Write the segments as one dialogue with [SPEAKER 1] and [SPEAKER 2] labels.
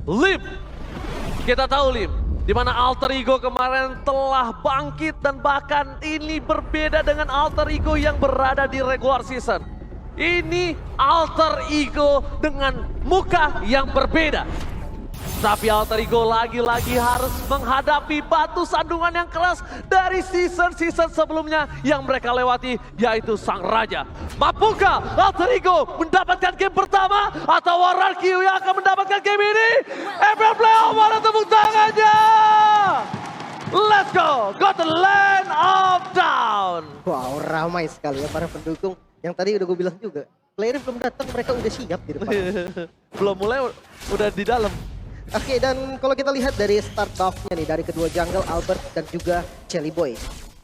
[SPEAKER 1] Lim. Kita tahu Lim, di mana Alter Ego kemarin telah bangkit dan bahkan ini berbeda dengan Alter Ego yang berada di regular season. Ini Alter Ego dengan muka yang berbeda. Tapi Alter Ego lagi-lagi harus menghadapi batu sandungan yang keras dari season-season sebelumnya yang mereka lewati, yaitu Sang Raja. Mampukah Alter Ego mendapatkan game pertama atau RRQ yang akan mendapatkan game ini? Everyone play on, mana tepuk tangannya? Let's go to Land of Down.
[SPEAKER 2] Wow, ramai sekali ya para pendukung. Yang tadi udah gue bilang juga, player belum datang mereka udah siap di depan.
[SPEAKER 1] Belum mulai udah di dalam.
[SPEAKER 2] Oke, dan kalau kita lihat dari start buff-nya nih, dari kedua jungle, Albert dan juga Jelly Boy.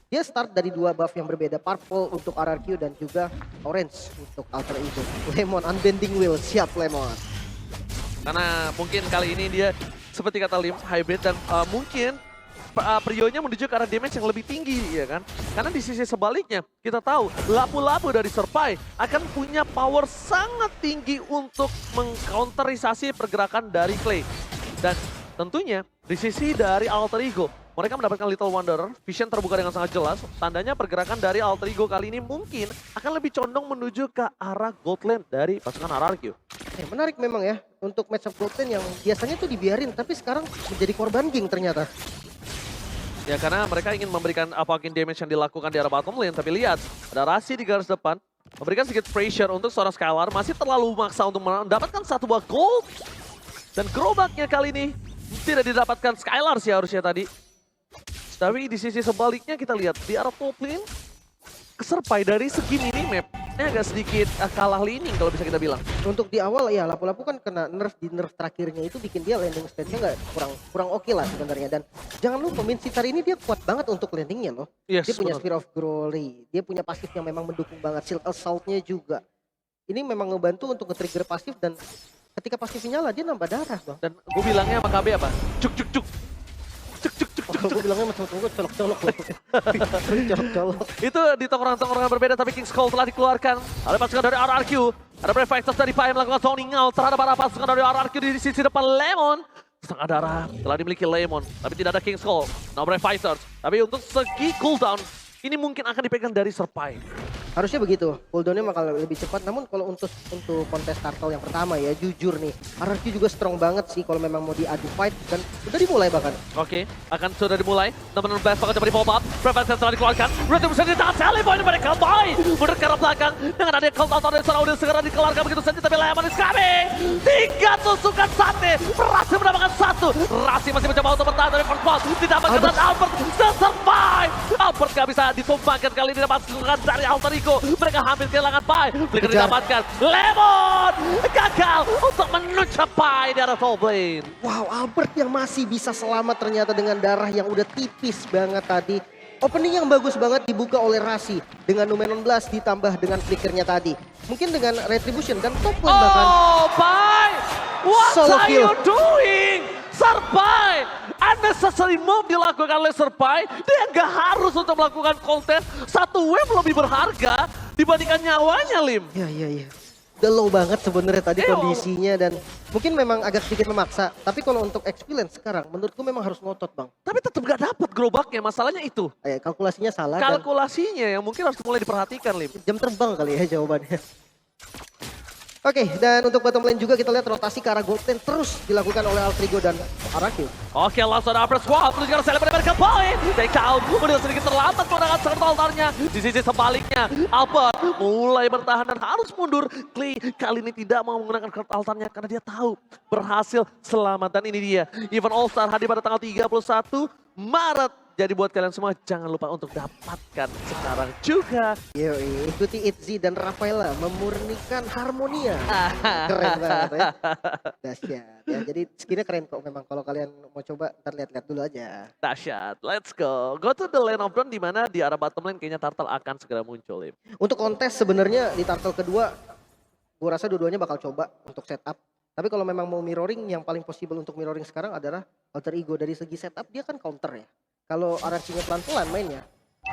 [SPEAKER 2] Dia start dari dua buff yang berbeda, Purple untuk RRQ dan juga Orange untuk Alter Ego. Lemon, Unbending Will, siap Lemon.
[SPEAKER 1] Karena mungkin kali ini dia seperti kata Lim, hybrid dan mungkin Prionya menuju ke arah damage yang lebih tinggi, ya kan? Karena di sisi sebaliknya, kita tahu lapu-lapu dari Serpai akan punya power sangat tinggi untuk mengcounterisasi pergerakan dari Clay. Dan tentunya di sisi dari Alter Ego, mereka mendapatkan Little Wanderer, vision terbuka dengan sangat jelas. Tandanya pergerakan dari Alter Ego kali ini mungkin akan lebih condong menuju ke arah Gold Lane dari pasukan RRQ.
[SPEAKER 2] Menarik memang ya, untuk matchup Gold Lane yang biasanya tuh dibiarin, tapi sekarang menjadi korban Ging ternyata.
[SPEAKER 1] Ya karena mereka ingin memberikan apapun damage yang dilakukan di arah bottom lane. Tapi lihat, ada Rasi di garis depan. Memberikan sedikit pressure untuk seorang Skylar. Masih terlalu maksa untuk mendapatkan satu buah gold. Dan gerobaknya kali ini tidak didapatkan Skylar sih harusnya tadi. Tapi di sisi sebaliknya kita lihat di arah top lane. Keserpai dari segi minimap. Ini agak sedikit kalah leaning kalau bisa kita bilang.
[SPEAKER 2] Untuk di awal ya lapu-lapu kan kena nerf di nerf terakhirnya itu bikin dia landing stage-nya nggak kurang oke lah sebenarnya. Dan jangan lupa Min Sitar ini dia kuat banget untuk landingnya loh.
[SPEAKER 1] Yes,
[SPEAKER 2] dia punya
[SPEAKER 1] benar.
[SPEAKER 2] Spear of Glory, dia punya pasif yang memang mendukung banget, Shield Assault-nya juga. Ini memang ngebantu untuk nge-trigger pasif dan ketika pasifnya nyala dia nambah darah bang.
[SPEAKER 1] Dan gue bilangnya sama KB apa? Cuk cuk cuk. Cuk cuk cuk.
[SPEAKER 2] Kalau gue bilangnya macam gue colok-colok loh. Colok-colok.
[SPEAKER 1] Itu di tongkrongan-tongkrongan berbeda tapi King's Call telah dikeluarkan oleh pasukan dari RRQ. Ada Brave Fighters dari Pai melakukan zoning out terhadap para pasukan dari RRQ di sisi depan Lemon. Setengah darah telah dimiliki Lemon, tapi tidak ada King's Call. No Brave Fighters. Tapi untuk segi cooldown, ini mungkin akan dipegang dari Serpai.
[SPEAKER 2] Harusnya begitu, cooldownnya bakal lebih cepat. Namun kalau untuk kontes turtle yang pertama ya, jujur nih, RRQ juga strong banget sih kalau memang mau diadu fight. Dan udah dimulai bahkan.
[SPEAKER 1] Oke, akan sudah dimulai. Teman-teman Blast bakal coba di pop up. Prevention telah dikeluarkan. Retribution ditahan. Telepoint mereka baik. Mundur ke arah belakang. Dengan adanya cooldown dari seorang udah segera dikeluarkan begitu saja. Tapi Lemon is coming. 3 tusukan sate. Berhasil mendapatkan 1. Rasi masih mencoba untuk bertahan dari first ball. Didapatkan dan Albert the survive. Albert gak bisa ditumpahkan kali ini dapat tusukan dari Alter Ego. Mereka hampir kehilangan Pai. Flicker didapatkan. Lemon gagal untuk menuju Pai di arah top lane.
[SPEAKER 2] Wow, Albert yang masih bisa selamat ternyata dengan darah yang udah tipis banget tadi. Opening yang bagus banget dibuka oleh Rasi dengan Numenon Blast ditambah dengan flickernya tadi. Mungkin dengan Retribution dan top lane bahkan.
[SPEAKER 1] Oh, Pai! What
[SPEAKER 2] Solo
[SPEAKER 1] are
[SPEAKER 2] kill.
[SPEAKER 1] you doing? Serpai! Unnecessary move dilakukan oleh Serpai. Dia nggak harus untuk melakukan konten. Satu wave lebih berharga dibandingkan nyawanya, Lim.
[SPEAKER 2] Iya. Udah low banget sebenarnya tadi kondisinya dan mungkin memang agak sedikit memaksa. Tapi kalau untuk experience sekarang menurutku memang harus ngotot bang.
[SPEAKER 1] Tapi tetap nggak dapat gerobaknya, masalahnya itu.
[SPEAKER 2] Kalkulasinya salah dan
[SPEAKER 1] Kalkulasinya yang mungkin harus mulai diperhatikan, Lim.
[SPEAKER 2] jam terbang kali ya jawabannya. Oke, dan untuk bottom lane juga kita lihat rotasi ke arah gold lane terus dilakukan oleh Alter Ego dan RRQ.
[SPEAKER 1] Oke, langsung ada upper squad, menuju ke arah mereka poin. Take down, udah sedikit terlambat menggunakan serta altarnya. Di sisi sebaliknya, Albert mulai bertahan dan harus mundur. Clay kali ini tidak mau menggunakan kartu altarnya karena dia tahu berhasil selamat. Dan ini dia, event All-Star hadir pada tanggal 31 Maret. Jadi buat kalian semua jangan lupa untuk dapatkan sekarang juga.
[SPEAKER 2] Yoi, ikuti Itzy dan Rafaela memurnikan Harmonia. Keren banget ya. Dahsyat ya. Jadi skinnya keren kok memang. Kalau kalian mau coba ntar lihat-lihat dulu aja.
[SPEAKER 1] Dahsyat, let's go. Go to the lane of dawn di mana di arah bottom lane kayaknya Turtle akan segera muncul. Lim.
[SPEAKER 2] Untuk kontes sebenarnya di turtle kedua, gue rasa dua-duanya bakal coba untuk setup. Tapi kalau memang mau mirroring, yang paling possible untuk mirroring sekarang adalah Alter Ego. Dari segi setup dia kan counter ya. Kalau RRQ-nya pelan-pelan mainnya,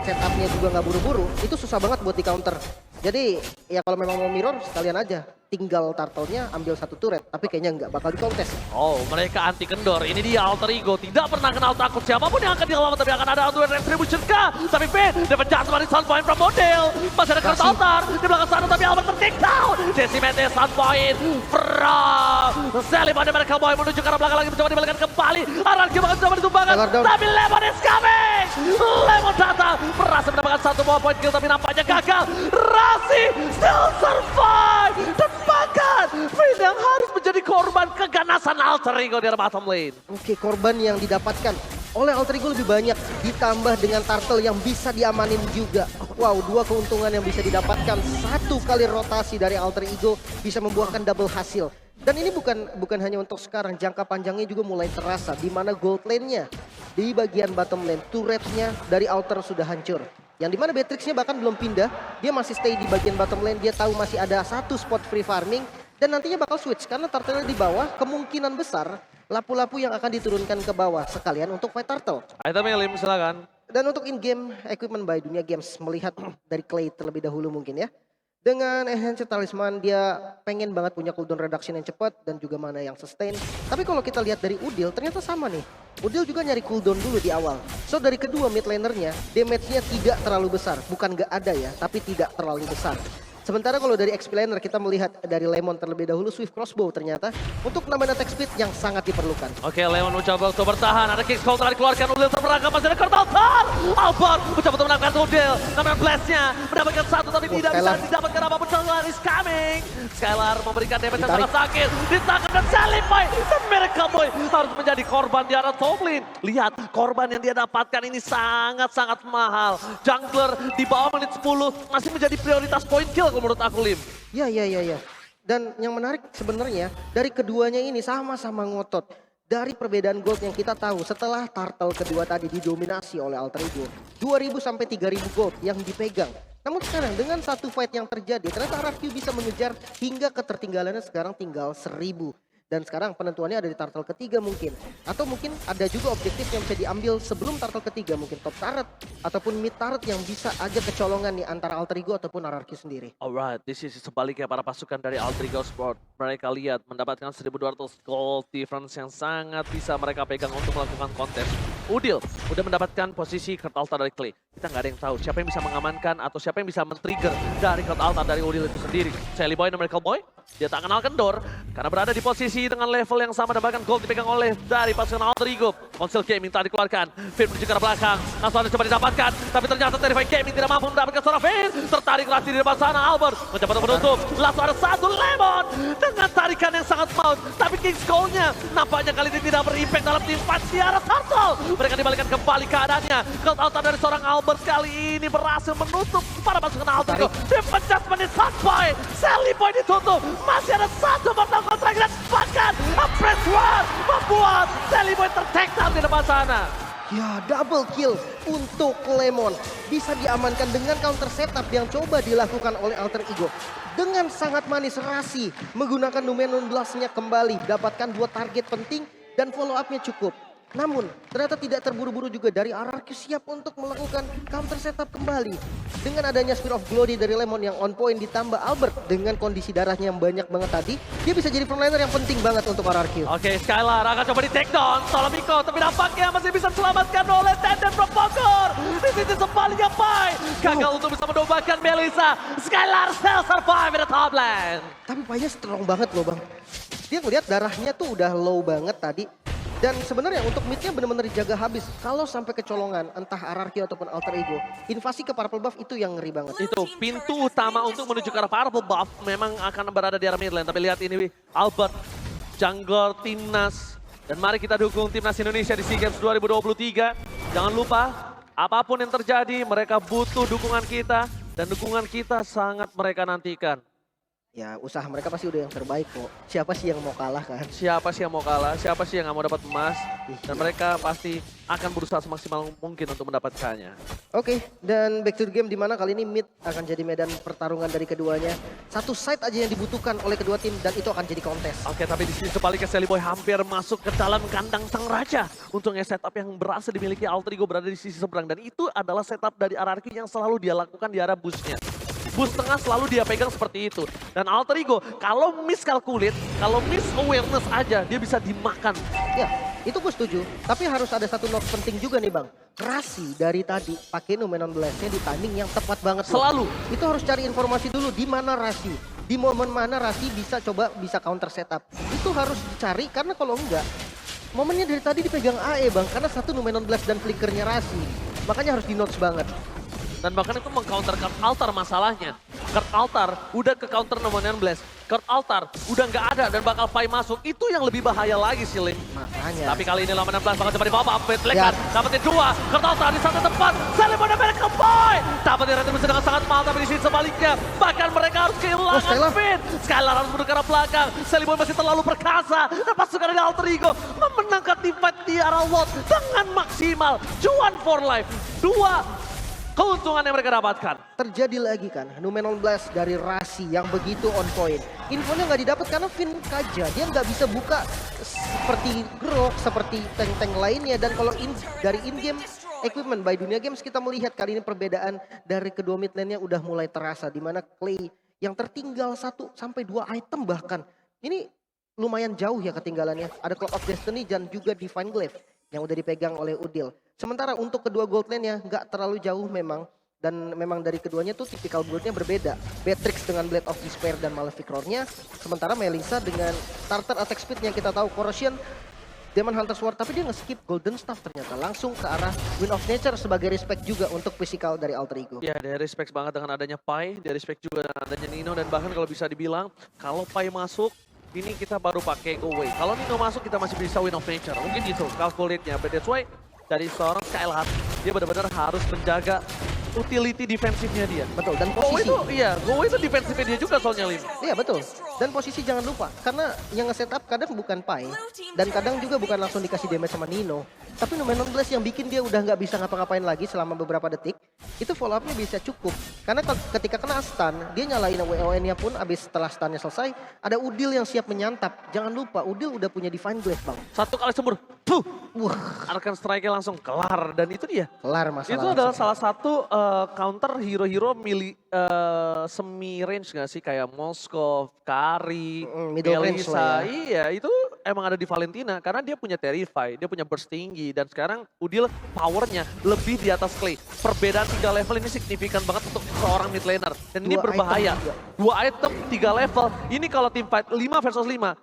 [SPEAKER 2] setupnya juga nggak buru-buru, itu susah banget buat di counter. Jadi ya kalau memang mau mirror sekalian aja. Tinggal turtle-nya ambil satu turret. Tapi kayaknya nggak bakal dikontes.
[SPEAKER 1] Oh, mereka anti kendor. Ini dia Alter Ego. Tidak pernah kenal takut siapapun yang akan dilawan. Tapi akan ada duel retribution kah? Tapi Finn dapat jatuh dari sound point from model. Masih ada Kurt Altar di belakang sana. Tapi Albert ter-take down. Decimente sound point from Sally pada mereka boy menuju ke arah belakang lagi. Mencoba dibalikan kembali. Araki bakal coba ditumbangkan. Tapi Lemon is coming. Lemon datang. Berhasil mendapatkan satu buah point kill. Tapi nampaknya gagal. Rasi still survive. Dan bahkan Finn yang harus menjadi korban keganasan Alter Ego di bottom lane.
[SPEAKER 2] Oke, korban yang didapatkan oleh Alter Ego lebih banyak. Ditambah dengan turtle yang bisa diamanin juga. Wow, dua keuntungan yang bisa didapatkan. Satu kali rotasi dari Alter Ego bisa membuahkan double hasil. Dan ini bukan hanya untuk sekarang, jangka panjangnya juga mulai terasa. Di mana gold lane-nya di bagian bottom lane, turretnya dari Alter sudah hancur. Yang dimana Beatrix-nya bahkan belum pindah, dia masih stay di bagian bottom lane, dia tahu masih ada satu spot free farming, dan nantinya bakal switch, karena turtle di bawah, kemungkinan besar lapu-lapu yang akan diturunkan ke bawah, sekalian untuk fight turtle.
[SPEAKER 1] Item Elim, silakan.
[SPEAKER 2] Dan untuk in-game equipment by Dunia Games, melihat dari Clay terlebih dahulu mungkin ya. Dengan Enhanced Talisman, dia pengen banget punya cooldown reduction yang cepat dan juga mana yang sustain. Tapi kalau kita lihat dari Udil, ternyata sama nih. Udil juga nyari cooldown dulu di awal. So dari kedua mid lanernya, damage-nya tidak terlalu besar. Bukan nggak ada ya, tapi tidak terlalu besar. Sementara kalau dari XP laner kita melihat dari Lemon terlebih dahulu, Swift Crossbow ternyata untuk nambah attack speed yang sangat diperlukan.
[SPEAKER 1] Oke, Lemon mencoba untuk bertahan. Ada kick counter dikeluarkan. Udil terperangkap. Masih ada Kurt Altar. Albert mencoba untuk menangkap Udil. Namanya blast-nya. Mendapatkan satu tapi tidak bisa didapatkan apa-apa. Skylar is coming. Skylar memberikan damage yang sangat sakit. Ditangkap dan Sally Boy. Dan Miracle Boy harus menjadi korban di arah top lane. Lihat, korban yang dia dapatkan ini sangat-sangat mahal. Jungler di bawah menit 10 masih menjadi prioritas point kill menurut aku, Lim.
[SPEAKER 2] Ya. Dan yang menarik sebenarnya dari keduanya ini sama-sama ngotot. Dari perbedaan gold yang kita tahu setelah turtle kedua tadi didominasi oleh Alter Ego. 2000 sampai 3000 gold yang dipegang. Namun sekarang dengan satu fight yang terjadi ternyata RRQ bisa mengejar hingga ketertinggalannya sekarang tinggal 1000. Dan sekarang penentuannya ada di turtle ketiga mungkin. Atau mungkin ada juga objektif yang bisa diambil sebelum turtle ketiga. Mungkin top turret ataupun mid turret yang bisa aja kecolongan nih antara Alter Ego ataupun RRQ sendiri.
[SPEAKER 1] Alright, this is sebaliknya para pasukan dari Alter Ego Sport. Mereka lihat mendapatkan 1200 gold difference yang sangat bisa mereka pegang untuk melakukan kontes. Udil udah mendapatkan posisi Kurt Altar dari Clay. Kita nggak ada yang tahu siapa yang bisa mengamankan atau siapa yang bisa men-trigger dari Kurt Altar dari Udil itu sendiri. Sally Boy dan Miracle Boy, dia tak kenal kendor karena berada di posisi dengan level yang sama dan bahkan gold dipegang oleh dari pasukan Alter Ego. Console Gaming tak dikeluarkan, Finn menuju ke arah belakang, langsung ada coba didapatkan, tapi ternyata Terrify Gaming tidak mampu mendapatkan seorang Finn. Tertarik Rasi di depan sana, Albert mencoba untuk menutup, langsung ada satu Lemon dengan tarikan yang sangat maut, tapi King's Call-nya nampaknya kali ini tidak berimpact dalam tim fight di arah Turtle. Mereka dibalikan kembali keadaannya, Cold Altar dari seorang Albert kali ini berhasil menutup para pasukan Alter Ego. Dipencet menit sampai Sally Boy ditutup, masih ada satu mortal kontrak dan bahkan press one membuat Sally Boy ter-take down di depan sana.
[SPEAKER 2] Ya, double kill untuk Lemon. Bisa diamankan dengan counter setup yang coba dilakukan oleh Alter Ego. Dengan sangat manis Rasi menggunakan Numenon Blast-nya kembali. Dapatkan dua target penting dan follow up-nya cukup. Namun ternyata tidak terburu-buru juga dari RRQ siap untuk melakukan counter setup kembali. Dengan adanya Spear of Glory dari Lemon yang on point ditambah Albert dengan kondisi darahnya yang banyak banget tadi. Dia bisa jadi frontliner yang penting banget untuk RRQ.
[SPEAKER 1] Oke, Skylar akan coba di take down Solomiko, tapi nampaknya masih bisa diselamatkan oleh Tenden from Bogor. Di sini sebaliknya Pai gagal untuk bisa mendobakan Melissa. Skylar still survive in the top lane.
[SPEAKER 2] Tapi Painya strong banget loh bang. Dia ngeliat darahnya tuh udah low banget tadi. Dan sebenarnya untuk midnya benar-benar dijaga habis. Kalau sampai kecolongan entah RRQ ataupun Alter Ego, invasi ke Purple Buff itu yang ngeri banget.
[SPEAKER 1] Itu pintu utama untuk menuju ke arah Purple Buff memang akan berada di arah mid lane. Tapi lihat ini Albert, jungle Timnas. Dan mari kita dukung Timnas Indonesia di SEA Games 2023. Jangan lupa, apapun yang terjadi mereka butuh dukungan kita. Dan dukungan kita sangat mereka nantikan.
[SPEAKER 2] Ya usaha mereka pasti udah yang terbaik kok. Siapa sih yang mau kalah kan?
[SPEAKER 1] Siapa sih yang mau kalah, siapa sih yang nggak mau dapat emas. Dan mereka pasti akan berusaha semaksimal mungkin untuk mendapatkannya.
[SPEAKER 2] Oke, dan back to the game dimana kali ini mid akan jadi medan pertarungan dari keduanya. Satu side aja yang dibutuhkan oleh kedua tim dan itu akan jadi kontes.
[SPEAKER 1] Oke, tapi di sini sebaliknya Sally Boy hampir masuk ke dalam kandang sang raja. Untungnya setup yang berhasil dimiliki Alter Ego berada di sisi seberang. Dan itu adalah setup dari RRQ yang selalu dia lakukan di arah bush-nya. boost tengah selalu dia pegang seperti itu. Dan Alter Ego, kalau miskalkulit, kalau miss awareness aja, dia bisa dimakan.
[SPEAKER 2] Ya, itu gue setuju. Tapi harus ada satu note penting juga nih bang. Rasi dari tadi pakai Numenon Blast-nya di timing yang tepat banget.
[SPEAKER 1] Selalu.
[SPEAKER 2] Itu harus cari informasi dulu di mana Rasi. Di momen mana Rasi bisa counter setup. Itu harus dicari karena kalau enggak, momennya dari tadi dipegang AE bang. Karena satu Numenon Blast dan flickernya Rasi. Makanya harus di notes banget.
[SPEAKER 1] Dan bahkan itu meng-counter Kurt Altar masalahnya. Kurt Altar udah ke counter Numenon Blast. Kurt Altar udah nggak ada dan bakal Pai masuk. Itu yang lebih bahaya lagi sih, Lim.
[SPEAKER 2] Makanya.
[SPEAKER 1] Tapi kali ini lawan 16 bakal coba dibawa. Petlekan dapetin 2. Kurt Altar di satu tempat. Saling pada Miracle Boy. Dapetin retribusi dengan sangat mahal, tapi di sini sebaliknya. Bahkan mereka harus kehilangan Finn. Skylar harus mundur ke arah belakang. Sally Boy masih terlalu perkasa. Dan pasukan dari Alter Ego memenangkan teamfight di arah Lot dengan maksimal. Cuan for life. 2 keuntungan yang mereka dapatkan.
[SPEAKER 2] Terjadi lagi kan, Numenon Blast dari Rasi yang begitu on point. Infonya nggak didapat karena Finn Kaja. Dia nggak bisa buka seperti Grok, seperti tank-tank lainnya. Dan kalau dari in-game equipment by Dunia Games kita melihat kali ini perbedaan dari kedua mid lane-nya udah mulai terasa. Dimana Clay yang tertinggal 1 sampai 2 item bahkan. Ini lumayan jauh ya ketinggalannya. Ada Clock of Destiny dan juga Divine Glaive yang udah dipegang oleh Udil. Sementara untuk kedua gold lane-nya nggak terlalu jauh memang. Dan memang dari keduanya tuh tipikal build-nya berbeda. Beatrix dengan Blade of Despair dan Malefic Roar-nya. Sementara Melissa dengan starter attack speed-nya kita tahu Corrosion, Demon Hunter Sword. Tapi dia nge-skip Golden Staff ternyata. Langsung ke arah Wind of Nature sebagai respect juga untuk physical dari Alter Ego.
[SPEAKER 1] Ya, dia respect banget dengan adanya Pai. Dia respect juga dengan adanya Nino. Dan bahkan kalau bisa dibilang, kalau Pai masuk, ini kita baru pakai Go Away. Kalau Nino masuk, kita masih bisa Wind of Nature. Mungkin itu kalkulitnya. But that's why dari seorang Skylar, dia benar-benar harus menjaga utility defensifnya dia.
[SPEAKER 2] Betul, dan
[SPEAKER 1] Go
[SPEAKER 2] posisi.
[SPEAKER 1] Go Away itu defensifnya dia juga soalnya, Lim.
[SPEAKER 2] Iya betul. Dan posisi jangan lupa, karena yang nge-setup kadang bukan Pai. Dan kadang juga bukan langsung dikasih damage sama Nino. Tapi Numenon Blast yang bikin dia udah nggak bisa ngapa-ngapain lagi selama beberapa detik, itu follow up-nya bisa cukup. Karena ketika kena stun, dia nyalain WON-nya pun abis setelah stunnya selesai, ada Udil yang siap menyantap. Jangan lupa, Udil udah punya Divine Glaive bang.
[SPEAKER 1] Satu kali sembur, puh!
[SPEAKER 2] Wah,
[SPEAKER 1] Arcane Strike-nya langsung kelar. Dan itu dia.
[SPEAKER 2] kelar masalah.
[SPEAKER 1] Itu adalah salah satu counter hero-hero semi range gak sih? Kayak Moskov, Kari,
[SPEAKER 2] middle range
[SPEAKER 1] Melissa.
[SPEAKER 2] lah ya.
[SPEAKER 1] Iya, itu emang ada di Valentina. Karena dia punya Terrify, dia punya burst tinggi. Dan sekarang Udil powernya lebih di atas Clay. Perbedaan 3 level ini signifikan banget untuk seorang mid laner. Dan ini berbahaya. 2 item, 3 level. Ini kalau team fight 5 versus 5.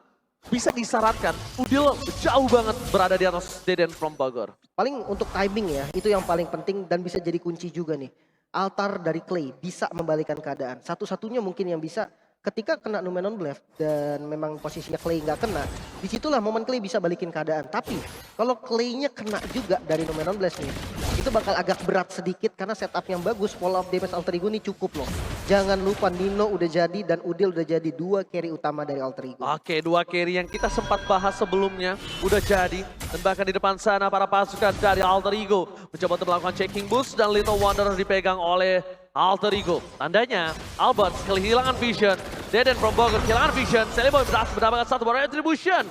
[SPEAKER 1] Bisa disyaratkan, Udil jauh banget berada di atas Deden from Bogor.
[SPEAKER 2] Paling untuk timing ya, itu yang paling penting dan bisa jadi kunci juga nih. Altar dari Clay bisa membalikan keadaan. Satu-satunya mungkin yang bisa ketika kena Numenon Blast dan memang posisinya Clay nggak kena, disitulah momen Clay bisa balikin keadaan. Tapi kalau Clay-nya kena juga dari Numenon Blast nih, itu bakal agak berat sedikit karena setup yang bagus, follow up damage Alter Ego nih cukup loh. Jangan lupa Nino udah jadi dan Udil udah jadi 2 carry utama dari Alter Ego.
[SPEAKER 1] Oke, 2 carry yang kita sempat bahas sebelumnya udah jadi. Dan bahkan di depan sana para pasukan dari Alter Ego mencoba untuk melakukan checking boost dan Little Wanderer dipegang oleh Alter Ego. Tandanya Albert kehilangan vision. Deden from Bogor kehilangan vision. Sally Boy berhasil mendapatkan satu retribution.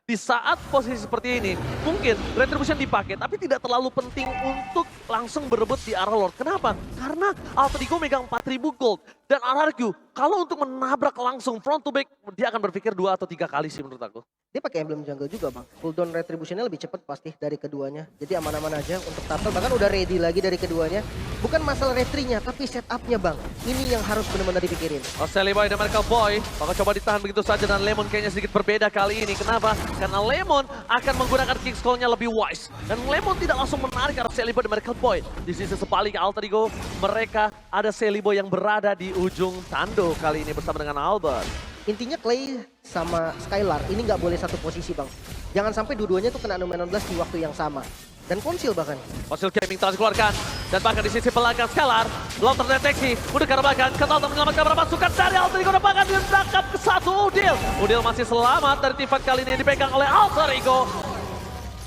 [SPEAKER 1] Di saat posisi seperti ini, mungkin retribution dipakai, tapi tidak terlalu penting untuk langsung berebut di arah Lord. Kenapa? Karena Alter Ego megang 4000 gold. Dan RRQ, kalau untuk menabrak langsung front to back, dia akan berpikir 2 atau 3 kali sih menurut aku.
[SPEAKER 2] Dia pakai emblem jungle juga bang. Cooldown retributionnya lebih cepat pasti dari keduanya. Jadi aman-aman aja untuk turtle. Bahkan udah ready lagi dari keduanya. Bukan masalah retrinya tapi setupnya bang. Ini yang harus benar-benar dipikirin.
[SPEAKER 1] Sally Boy dan Miracle Boy bakal coba ditahan begitu saja dan Lemon kayaknya sedikit berbeda kali ini. Kenapa? Karena Lemon akan menggunakan kick scroll-nya lebih wise. Dan Lemon tidak langsung menarik arah Sally Boy dan Miracle Boy. Di sisi sebaliknya Alter Ego, mereka ada Sally Boy yang berada di ujung tando kali ini bersama dengan Albert.
[SPEAKER 2] Intinya Clay sama Skylar ini nggak boleh satu posisi bang. Jangan sampai dua-duanya tuh kena Numenon Blast di waktu yang sama. Dan konsil bahkan.
[SPEAKER 1] Konsil gaming telah dikeluarkan. Dan bahkan di sisi belakang Skylar belum terdeteksi. Udah ke arah belakang. Ketal menyelamatkan beberapa pasukan dari Alter Ego. Dan bahkan dia menangkap ke satu Udil. Udil masih selamat dari tim fight kali ini dipegang oleh Alter Ego.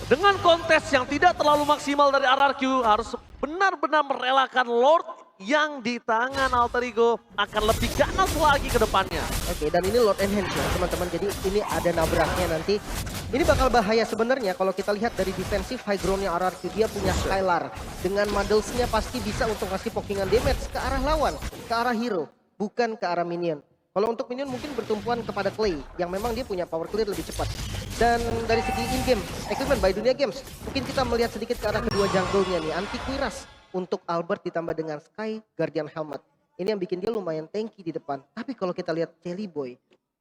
[SPEAKER 1] Dengan kontes yang tidak terlalu maksimal dari RRQ harus benar-benar merelakan Lord yang di tangan Alter Ego akan lebih ganas lagi ke depannya.
[SPEAKER 2] Oke, dan ini Lord Enhance ya teman-teman. Jadi ini ada nabraknya nanti. Ini bakal bahaya sebenarnya kalau kita lihat dari defensif high ground-nya RRQ. Dia punya Skylar. Dengan Muddles-nya pasti bisa untuk kasih pokingan damage ke arah lawan, ke arah hero. bukan ke arah minion. Kalau untuk minion mungkin bertumpuan kepada Clay yang memang dia punya power clear lebih cepat. Dan dari segi in-game equipment by Dunia Games, mungkin kita melihat sedikit ke arah kedua jungle-nya nih. Anti Quiras untuk Albert ditambah dengan Sky Guardian Helmet. Ini yang bikin dia lumayan tanky di depan. Tapi kalau kita lihat Chelly Boy,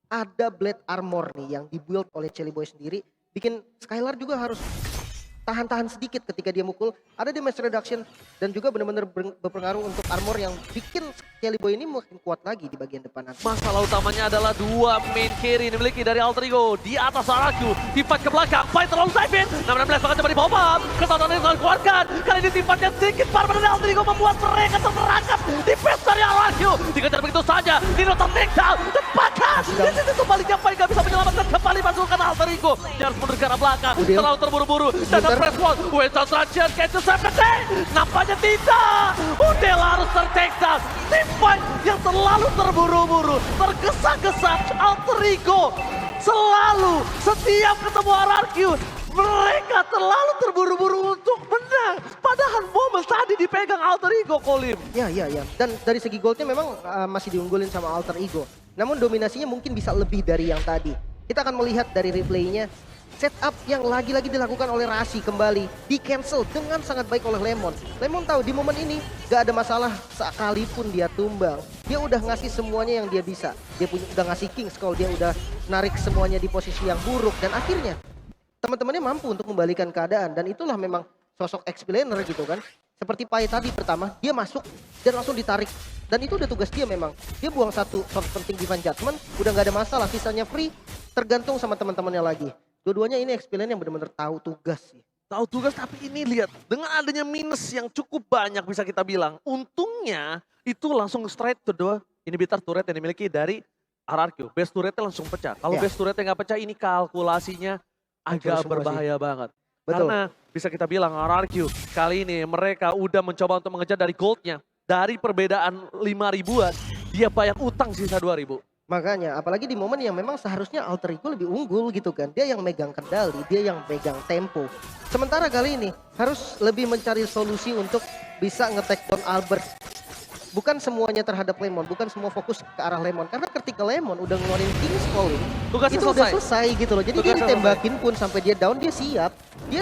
[SPEAKER 2] ada Blade Armor nih yang dibuild oleh Chelly Boy sendiri. Bikin Skylar juga harus tahan-tahan sedikit ketika dia mukul. Ada damage reduction dan juga benar-benar berpengaruh untuk armor yang bikin Chelly Boy ini makin kuat lagi di bagian depan nanti.
[SPEAKER 1] Masalah utamanya adalah dua main carry yang dimiliki dari Alter Ego. Di atas Araku, Tipat ke belakang, fight terlalu dive in. 16 bahkan coba di-pop up. Kesalahan ini dikeluarkan. Kali ini Tipatnya sedikit parah dari Alter Ego membuat mereka terperangkap di face dari Araku. Dikejar begitu saja, Nino ter-takedown. Tepakan, di sisi sebaliknya Pai gak bisa menyelamatkan kembali pasukan Alter Ego. Dia harus mundur ke arah belakang, terlalu terburu-buru. Dan press one, Winston Transition, catch nampaknya tidak. Udel harus ter-takedown. Fight yang terlalu terburu-buru, tergesa-gesa. Alter Ego selalu setiap ketemu RRQ mereka terlalu terburu-buru untuk menang. Padahal momen tadi dipegang Alter Ego, Kolim.
[SPEAKER 2] Ya. Dan dari segi goldnya memang masih diunggulin sama Alter Ego. Namun dominasinya mungkin bisa lebih dari yang tadi. Kita akan melihat dari replaynya. Setup yang lagi-lagi dilakukan oleh Rasi kembali di cancel dengan sangat baik oleh Lemon. Lemon tahu di momen ini gak ada masalah sekalipun dia tumbang. Dia udah ngasih semuanya yang dia bisa. Dia udah ngasih Kings kalau dia udah narik semuanya di posisi yang buruk. Dan akhirnya teman-temannya mampu untuk membalikan keadaan. Dan itulah memang sosok explainer gitu kan. Seperti Pai tadi pertama, dia masuk dan langsung ditarik. Dan itu udah tugas dia memang. Dia buang satu source penting Divine Judgment, udah gak ada masalah. Sisanya free, tergantung sama teman-temannya lagi. Dua-duanya ini experience yang benar-benar tahu tugas sih.
[SPEAKER 1] Tahu tugas, tapi ini lihat dengan adanya minus yang cukup banyak bisa kita bilang. Untungnya itu langsung straight to the inhibitor turret yang dimiliki dari RRQ. Base turretnya langsung pecah. Kalau base turretnya nggak pecah, ini kalkulasinya agak berbahaya banget.
[SPEAKER 2] Betul.
[SPEAKER 1] Karena bisa kita bilang RRQ kali ini mereka udah mencoba untuk mengejar dari goldnya. Dari perbedaan 5 ribuan, dia bayar utang sisa 2.000.
[SPEAKER 2] Makanya, apalagi di momen yang memang seharusnya Alter Ego lebih unggul gitu kan. Dia yang megang kendali, dia yang megang tempo. Sementara kali ini harus lebih mencari solusi untuk bisa nge-take down Albert. Bukan semuanya terhadap Lemon, bukan semua fokus ke arah Lemon. Karena ketika Lemon udah ngeluarin King's Calling, itu udah selesai gitu loh. Jadi dia ditembakin pun sampai dia down, dia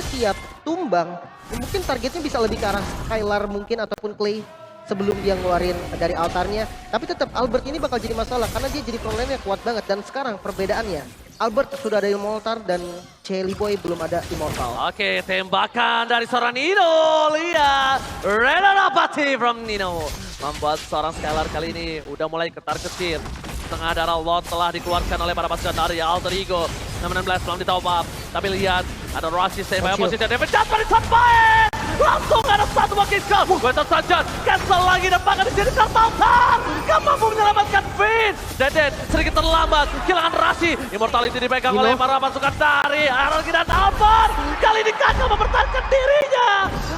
[SPEAKER 2] siap tumbang. Mungkin targetnya bisa lebih ke arah Skylar mungkin ataupun Clay sebelum dia ngeluarin dari altarnya. Tapi tetap Albert ini bakal jadi masalah karena dia jadi problemnya kuat banget. Dan sekarang perbedaannya, Albert sudah ada Immortal dan Chelly Boy belum ada Immortal.
[SPEAKER 1] Oke, tembakan dari seorang Nino. Lihat, Renarapati from Nino membuat seorang Skylar kali ini udah mulai ketar-ketir. Tengah darah lot telah dikeluarkan oleh para pasukan dari Alter Ego. 16 belum ditop up. Tapi lihat, ada Rossi save by posisi David Jasper disampai. Langsung ada satu wakil kill. Winter saja cancel lagi dan bahkan di sini tertampar. Gak mampu menyelamatkan Finn. Deden sedikit terlambat. Kehilangan Rasi. Immortality dipegang oleh para pasukan dari RRQ dan Albert. Kali ini gagal mempertahankan dirinya.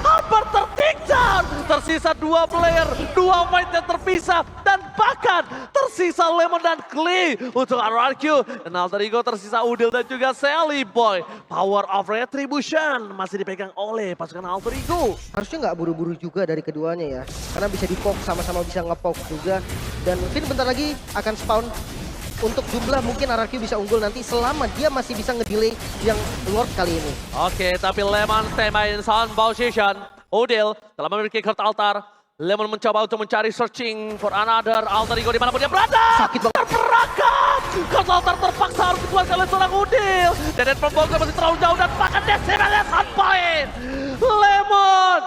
[SPEAKER 1] Albert tertakedown. Tersisa 2 player, 2 fight yang terpisah. Dan bahkan tersisa Lemon dan Clay untuk RRQ. Dan Alter Ego tersisa Udil dan juga Chelly Boy. Power of Retribution masih dipegang oleh pasukan Alter Ego.
[SPEAKER 2] Harusnya nggak buru-buru juga dari keduanya ya. Karena bisa di-poke, sama-sama bisa nge-poke juga. Dan Finn bentar lagi akan spawn. Untuk jumlah mungkin RRQ bisa unggul nanti selama dia masih bisa ngedelay yang Lord kali ini.
[SPEAKER 1] Oke, tapi Lemon standby in sound position. Udil telah memiliki Kurt Altar. Lemon mencoba untuk mencari searching for another Alter Ego dimanapun dia berada.
[SPEAKER 2] Sakit banget.
[SPEAKER 1] Terperangkap. Kurt Altar terpaksa harus dikeluarkan oleh seorang Udil. Deden Pembongkar masih terlalu jauh dan bahkan Decibelnya sampai. Lemon,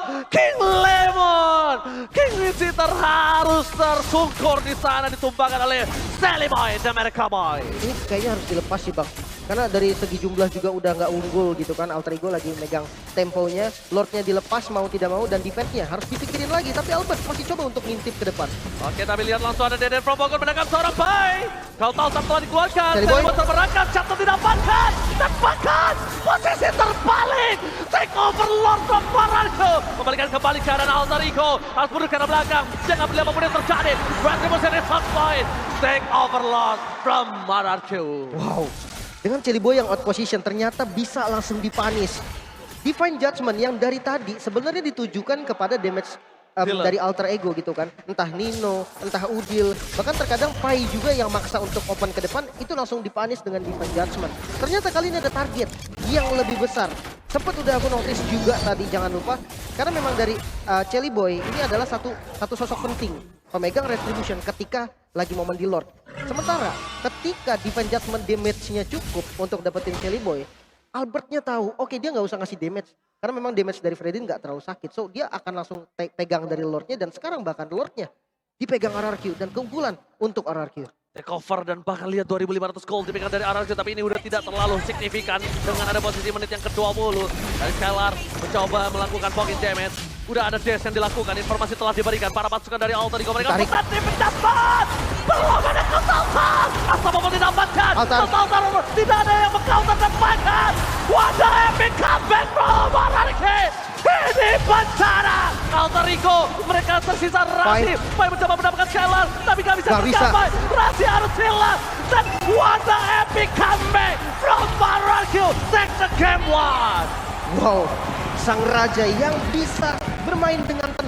[SPEAKER 1] King Visitor harus tersungkur di sana ditumbangkan oleh Chelly Boy dan America Boy.
[SPEAKER 2] Ini kayaknya harus dilepas sih bang. Karena dari segi jumlah juga udah nggak unggul gitu kan. Alter Ego lagi megang temponya. Lordnya dilepas mau tidak mau dan defense-nya harus dipikirin lagi. Tapi Albert masih coba untuk ngintip ke depan.
[SPEAKER 1] Oke, tapi lihat langsung ada Deden from Bogor menangkap seorang Pai. Kalau tahu telah dikeluarkan.
[SPEAKER 2] Chelly Boy
[SPEAKER 1] terperangkap, Chato didapatkan. Dan bahkan posisi terbalik. Take over Lord from Mararko. Kembalikan kembali keadaan Alter Ego. Harus mundur ke arah belakang. Jangan beli apapun yang terjadi. Retribution is hot point. Take over Lord from Mararko.
[SPEAKER 2] Wow. Dengan Chelly Boy yang out position ternyata bisa langsung dipanis. Divine Judgment yang dari tadi sebenarnya ditujukan kepada damage
[SPEAKER 1] Dealer.
[SPEAKER 2] dari alter ego gitu kan. Entah Nino, entah Udil, bahkan terkadang Pai juga yang maksa untuk open ke depan itu langsung dipanis dengan Divine Judgment. Ternyata kali ini ada target yang lebih besar. Sempat udah aku notice juga tadi, jangan lupa, karena memang dari Chelly Boy ini adalah satu sosok penting pemegang Retribution ketika lagi momen di Lord. Sementara ketika Divine Judgment damage-nya cukup untuk dapetin Chelly Boy, Albertnya tahu, oke dia nggak usah ngasih damage. Karena memang damage dari Fredin nggak terlalu sakit. So dia akan langsung pegang dari Lordnya, dan sekarang bahkan Lordnya dipegang RRQ dan keunggulan untuk RRQ.
[SPEAKER 1] Takeover dan bahkan lihat 2.500 gold dipegang dari RRQ, tapi ini udah tidak terlalu signifikan dengan ada posisi menit yang ke-20. Dari Skylar mencoba melakukan pocket damage. Udah ada dash yang dilakukan, informasi telah diberikan. Para pasukan dari Alter Ego mereka
[SPEAKER 2] Tarik.
[SPEAKER 1] berhenti mendapat. Belum ada counter. Asal mau didapatkan.
[SPEAKER 2] Altar.
[SPEAKER 1] Counter tidak ada yang meng-counter dan bahkan. What the epic comeback from RRQ. Ini bencana. Alter Ego mereka tersisa Rasi. Pai mencoba mendapatkan Skylar tapi gak bisa
[SPEAKER 2] Nggak bisa.
[SPEAKER 1] tercapai. Rasi harus hilang. Dan what the epic comeback from RRQ. Take the game one.
[SPEAKER 2] Wow, sang raja yang bisa bermain dengan tenang.